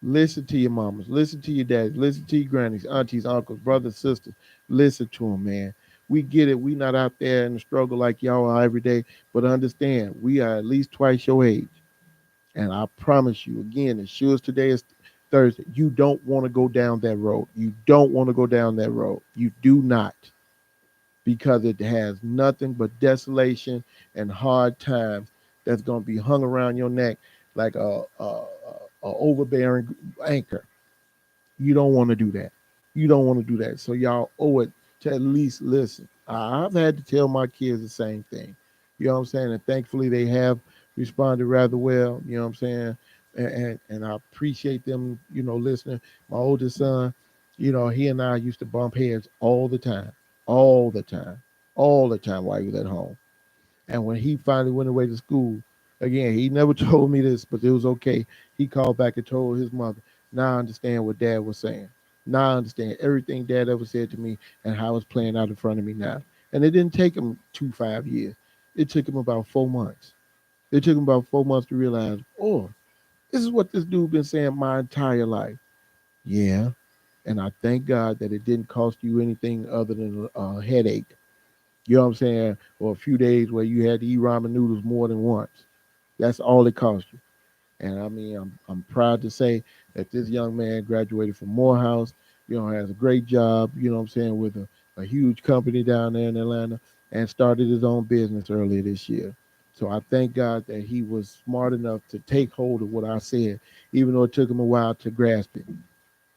listen to your mamas, listen to your daddies, listen to your grannies, aunties, uncles, brothers, sisters. Listen to them, man. We get it. We not out there in the struggle like y'all are every day, but understand we are at least twice your age. And I promise you, again, as sure as today is Thursday, you don't want to go down that road. You don't want to go down that road. You do not, because it has nothing but desolation and hard times that's going to be hung around your neck like a overbearing anchor. You don't want to do that. You don't want to do that. So y'all owe it to at least listen. I've had to tell my kids the same thing. You know what I'm saying? And thankfully they have responded rather well. You know what I'm saying? And I appreciate them, listening. My oldest son, he and I used to bump heads all the time, all the time, all the time while he was at home. And when he finally went away to school, Again, he never told me this, but it was okay. He called back and told his mother, now I understand what dad was saying. Now I understand everything dad ever said to me and how it's playing out in front of me now. And it didn't take him 5 years. It took him about 4 months. It took him about 4 months to realize, oh, this is what this dude been saying my entire life. Yeah. And I thank God that it didn't cost you anything other than a headache. You know what I'm saying? Or a few days where you had to eat ramen noodles more than once. That's all it cost you. And I mean, I'm proud to say that this young man graduated from Morehouse, has a great job, what I'm saying, with a huge company down there in Atlanta and started his own business earlier this year. So I thank God that he was smart enough to take hold of what I said, even though it took him a while to grasp it,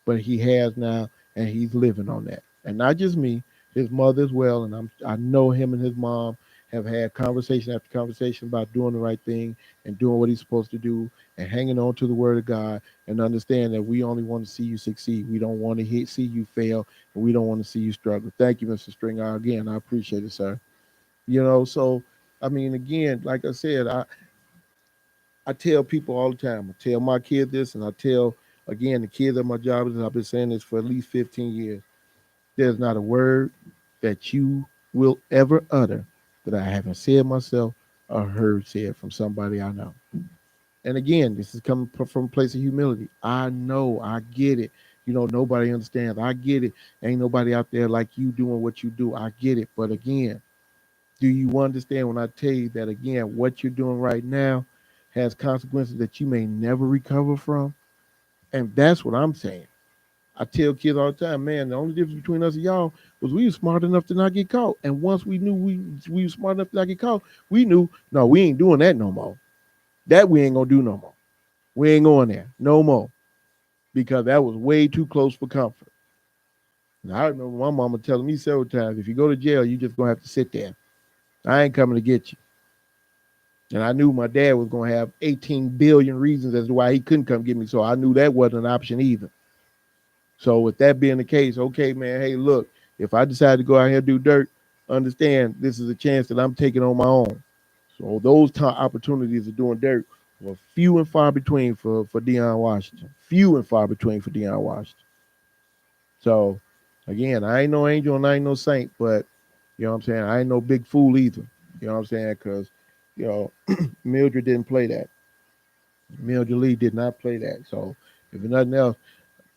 but he has now, and he's living on that. And not just me, his mother as well. And I know him and his mom have had conversation after conversation about doing the right thing and doing what he's supposed to do and hanging on to the word of God and understand that we only want to see you succeed. We don't want to see you fail, and we don't want to see you struggle. Thank you, Mr. Stringer. Again, I appreciate it, sir. So I mean, again, like I said, I tell people all the time. I tell my kids this, and I tell again the kids at my job. And I've been saying this for at least 15 years. There's not a word that you will ever utter that I haven't said myself or heard said from somebody I know. And again, this is coming from a place of humility. I know, I get it. Nobody understands. I get it. Ain't nobody out there like you doing what you do. I get it. But again, do you understand when I tell you that, again, what you're doing right now has consequences that you may never recover from? And that's what I'm saying. I tell kids all the time, man, the only difference between us and y'all was we were smart enough to not get caught. And once we knew we were smart enough to not get caught, we knew, no, we ain't doing that no more. That we ain't going to do no more. We ain't going there no more, because that was way too close for comfort. And I remember my mama telling me several times, if you go to jail, you just going to have to sit there. I ain't coming to get you. And I knew my dad was going to have 18 billion reasons as to why he couldn't come get me. So I knew that wasn't an option either. So with that being the case, okay, man, hey, look, if I decide to go out here and do dirt, understand this is a chance that I'm taking on my own. So those opportunities of doing dirt were few and far between for Deion Washington. Few and far between for Deion Washington. So, again, I ain't no angel and I ain't no saint, but, you know what I'm saying, I ain't no big fool either. You know what I'm saying? Because, Mildred didn't play that. Mildred Lee did not play that. So, if nothing else,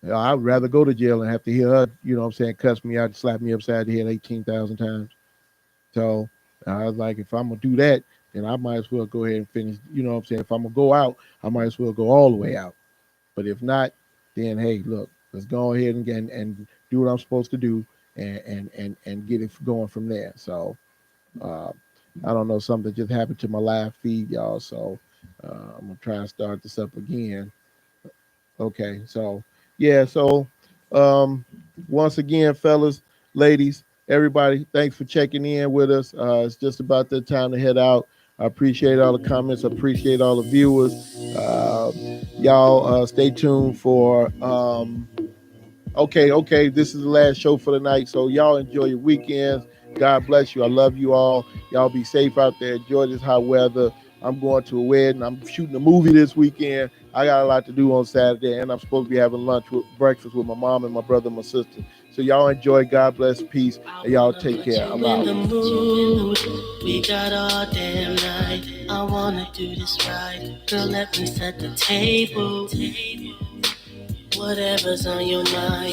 I'd rather go to jail and have to hear her, cuss me out and slap me upside the head 18,000 times. So I was like, if I'm going to do that, then I might as well go ahead and finish. If I'm going to go out, I might as well go all the way out. But if not, then, hey, look, let's go ahead and do what I'm supposed to do and get it going from there. So I don't know, something just happened to my live feed, y'all. So I'm going to try and start this up again. Okay, so yeah, so once again, fellas, ladies, everybody, thanks for checking in with us. It's just about that time to head out. I appreciate all the comments. I appreciate all the viewers. Y'all stay tuned for okay, this is the last show for the night. So y'all enjoy your weekends. God bless you. I love you all. Y'all be safe out there. Enjoy this hot weather. I'm going to a wedding. I'm shooting a movie this weekend. I got a lot to do on Saturday, and I'm supposed to be having breakfast with my mom and my brother and my sister. So y'all enjoy. God bless, peace, and y'all take care. I'm out. We got all damn night. I wanna do this right. Girl, let me set the table. Whatever's on your mind.